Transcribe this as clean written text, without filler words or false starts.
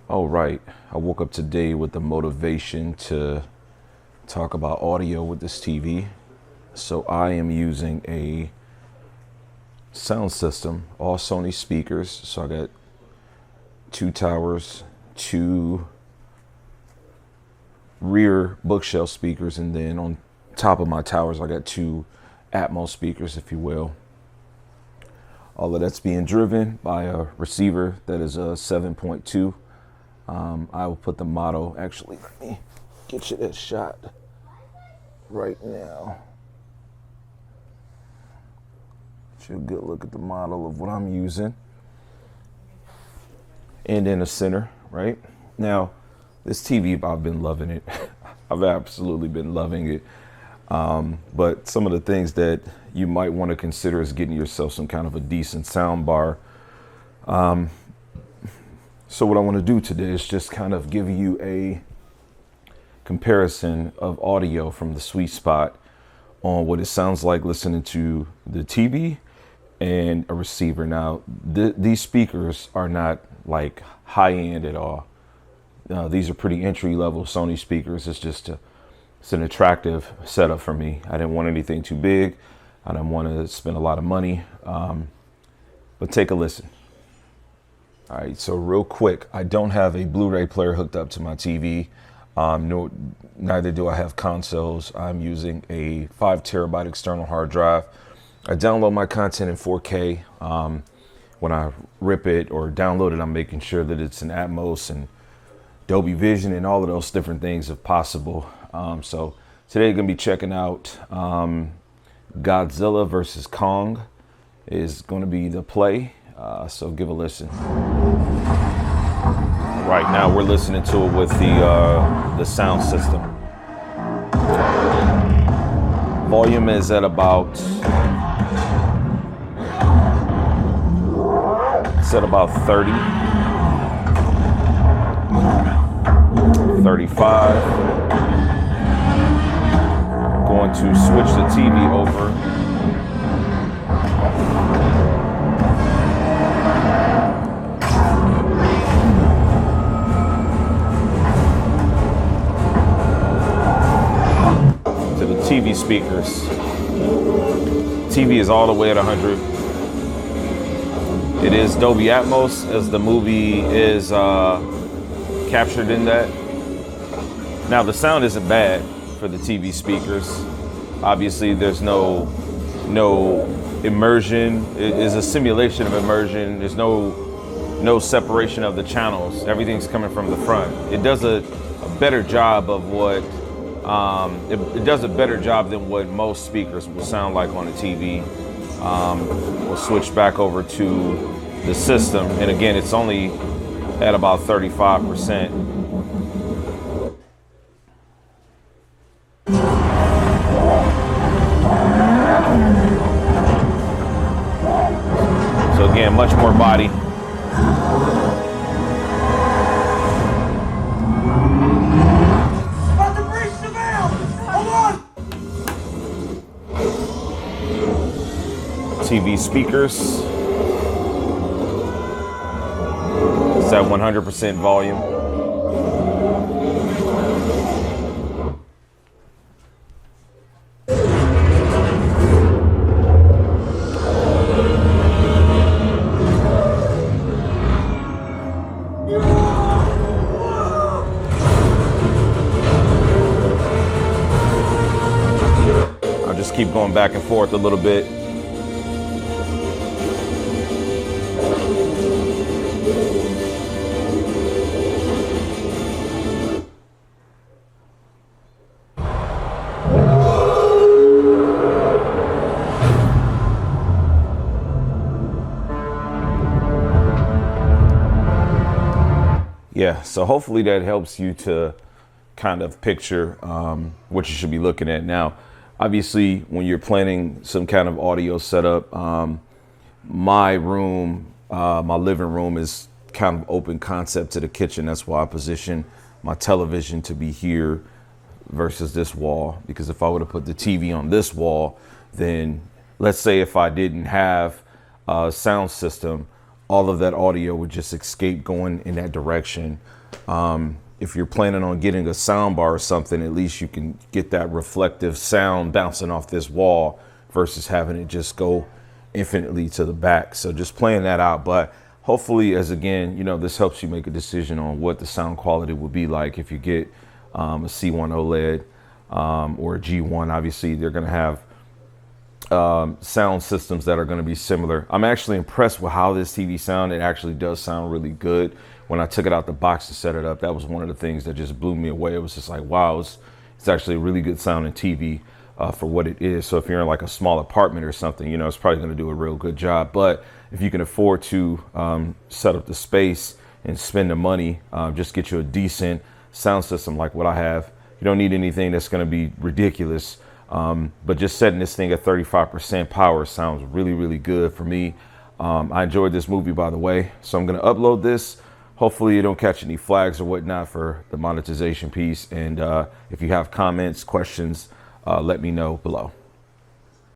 All right, I woke up today with the motivation to talk about audio with this TV. So I am using a sound system, all Sony speakers. So I got two towers, two rear bookshelf speakers, and then on top of my towers, I got two Atmos speakers, if you will. All of that's being driven by a receiver that is a 7.2. I will put the model, actually, let me get you that shot right now. Get you a good look at the model of what I'm using. And in the center, right? Now, this TV, I've been loving it. I've absolutely been loving it. But some of the things that you might want to consider is getting yourself some kind of a decent sound bar. So what I want to do today is just kind of give you a comparison of audio from the sweet spot on what it sounds like listening to the TV and a receiver. Now, these speakers are not like high end at all. These are pretty entry level Sony speakers. It's an attractive setup for me. I didn't want anything too big. I didn't want to spend a lot of money, but take a listen. All right, so real quick, I don't have a Blu-ray player hooked up to my TV. Neither do I have consoles. I'm using a 5 terabyte external hard drive. I download my content in 4K. When I rip it or download it, I'm making sure that it's in Atmos and Dolby Vision and all of those different things if possible. So today, gonna be checking out Godzilla versus Kong is gonna be the play. So give a listen. Right now, we're listening to it with the sound system. Volume is at about 30, 35. Going to switch the TV over. To the TV speakers. TV is all the way at 100. It is Dolby Atmos, as the movie is captured in that. Now, the sound isn't bad for the TV speakers. Obviously, there's no immersion. It is a simulation of immersion. There's no separation of the channels. Everything's coming from the front. It does a better job of what it does a better job than what most speakers will sound like on a TV. We'll switch back over to the system, and again, it's only at about 35%. So again, much more body. TV speakers. It's at 100% volume. I'll just keep going back and forth a little bit. Yeah, so hopefully that helps you to kind of picture what you should be looking at. Now, obviously, when you're planning some kind of audio setup, my living room is kind of open concept to the kitchen. That's why I position my television to be here versus this wall. Because if I were to put the TV on this wall, then let's say if I didn't have a sound system, all of that audio would just escape going in that direction. If you're planning on getting a sound bar or something, at least you can get that reflective sound bouncing off this wall versus having it just go infinitely to the back. So just playing that out. But hopefully, as again, you know, this helps you make a decision on what the sound quality will be like if you get a C1 OLED or a G1. Obviously, they're going to have sound systems that are going to be similar. I'm actually impressed with how this TV sound. It actually does sound really good. When I took it out the box to set it up, that was one of the things that just blew me away. It was just like, wow, it's actually a really good sounding TV for what it is. So if you're in like a small apartment or something, you know, it's probably going to do a real good job. But if you can afford to set up the space and spend the money, just get you a decent sound system like what I have. You don't need anything that's going to be ridiculous. But just setting this thing at 35% power sounds really, really good for me. I enjoyed this movie, by the way. So I'm going to upload this. Hopefully you don't catch any flags or whatnot for the monetization piece. And if you have comments, questions, let me know below.